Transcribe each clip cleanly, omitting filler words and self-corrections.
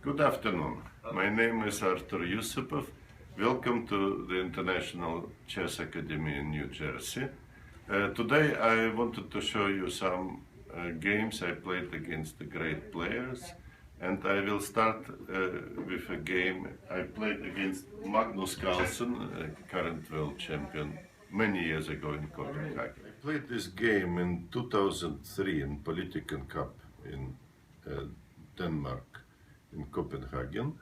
Good afternoon. My name is Artur Yusupov. Welcome to the International Chess Academy in New Jersey. Today I wanted to show you some games I played against the great players, and I will start with a game I played against Magnus Carlsen, a current world champion, many years ago in Copenhagen. I played this game in 2003 in Political Cup in Denmark, in Copenhagen,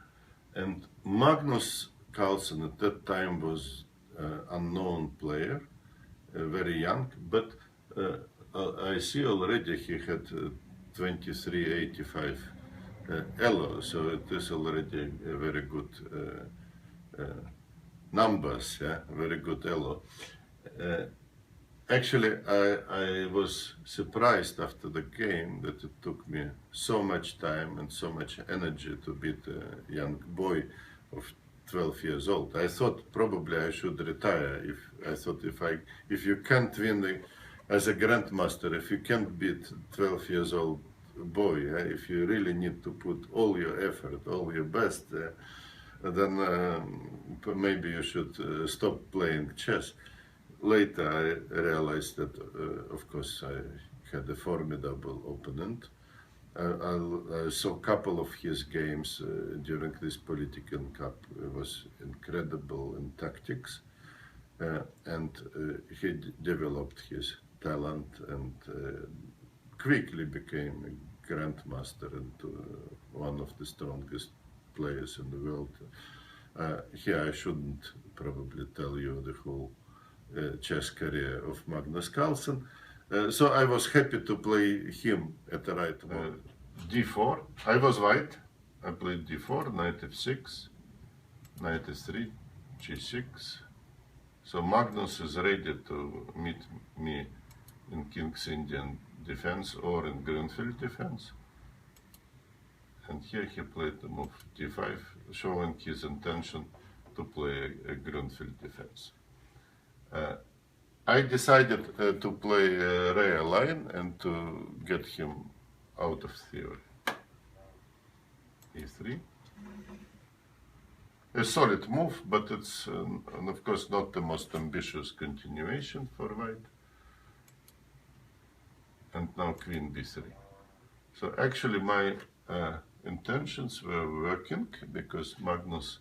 and Magnus Carlsen at that time was an unknown player, very young, but I see already he had 2385 elo, so it is already a very good numbers, yeah, very good elo. Actually, I was surprised after the game that it took me so much time and so much energy to beat a young boy of 12 years old. I thought probably I should retire. If you can't win as a grandmaster, if you can't beat 12 years old boy, if you really need to put all your effort, all your best, then maybe you should stop playing chess. Later I realized that, of course, I had a formidable opponent. I saw a couple of his games during this Political Cup. It was incredible in tactics, and he developed his talent and quickly became a grandmaster and one of the strongest players in the world. Here I shouldn't probably tell you the whole chess career of Magnus Carlsen. So I was happy to play him at the right moment. D4, I was white, I played D4, knight f6, knight s3, g6. So Magnus is ready to meet me in King's Indian defense or in Greenfield defense. And here he played the move d5, showing his intention to play a Greenfield defense. I decided to play a rare line and to get him out of theory. e3. A solid move, but it's of course not the most ambitious continuation for white. And now queen b3. So actually my intentions were working because Magnus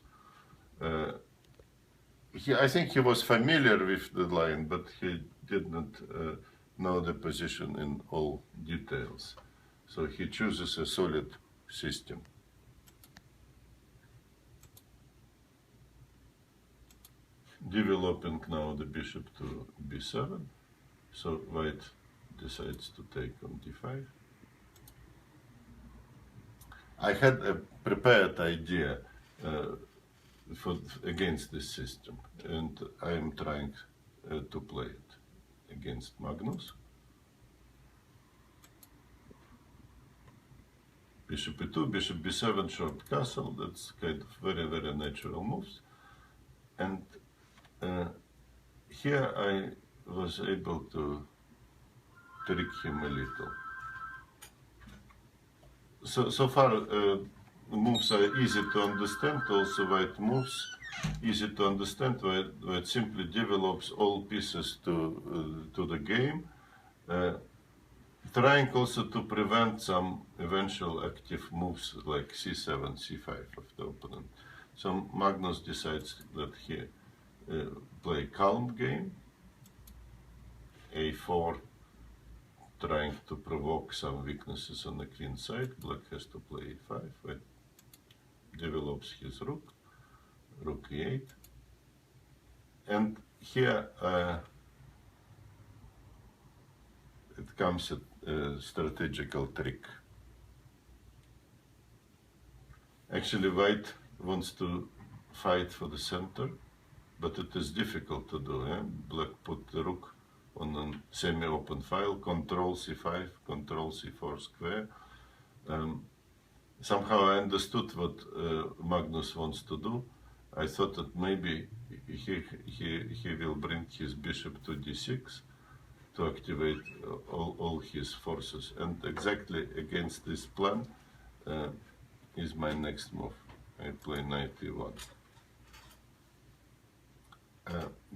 I think he was familiar with the line, but he did not know the position in all details. So he chooses a solid system. Developing now the bishop to b7. So white decides to take on d5. I had a prepared idea against this system, and I am trying to play it against Magnus. Bishop e2, bishop b7, short castle. That's kind of very, very natural moves. And here I was able to trick him a little. So far, moves are easy to understand. Also, white moves easy to understand. White simply develops all pieces to the game, trying also to prevent some eventual active moves like c7, c5 of the opponent. So Magnus decides that he play calm game, a4, trying to provoke some weaknesses on the queen side. Black has to play e5. White develops his rook, rook e8. And here it comes a strategical trick. Actually, white wants to fight for the center, but it is difficult to do. Black put the rook on a semi-open file, control c5, control c4 square. Somehow I understood what Magnus wants to do. I thought that maybe he will bring his bishop to d6 to activate all his forces. And exactly against this plan, is my next move. I play knight e1.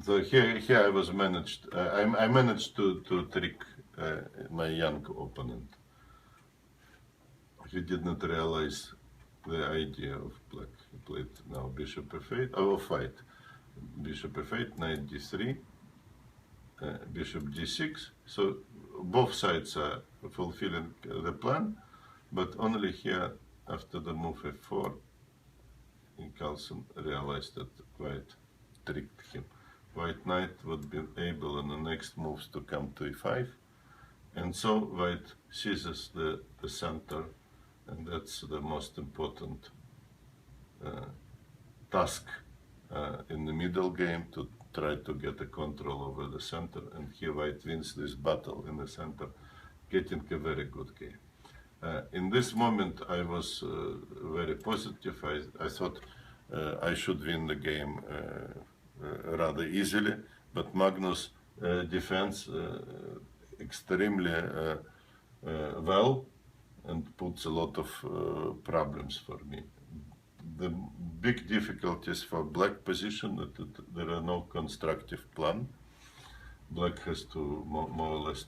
So here I was managed. I managed to trick my young opponent. He did not realize the idea of black. He played now bishop f8. I will fight. Bishop f8, knight d3, bishop d6. So both sides are fulfilling the plan, but only here after the move f4, Carlsen realized that white tricked him. White knight would be able in the next moves to come to e5, and so white seizes the center, and that's the most important task in the middle game, to try to get a control over the center, and here white wins this battle in the center, getting a very good game. In this moment I was very positive. I thought I should win the game rather easily, but Magnus defends extremely well and puts a lot of problems for me. The big difficulties for black position that there are no constructive plan. Black has to more or less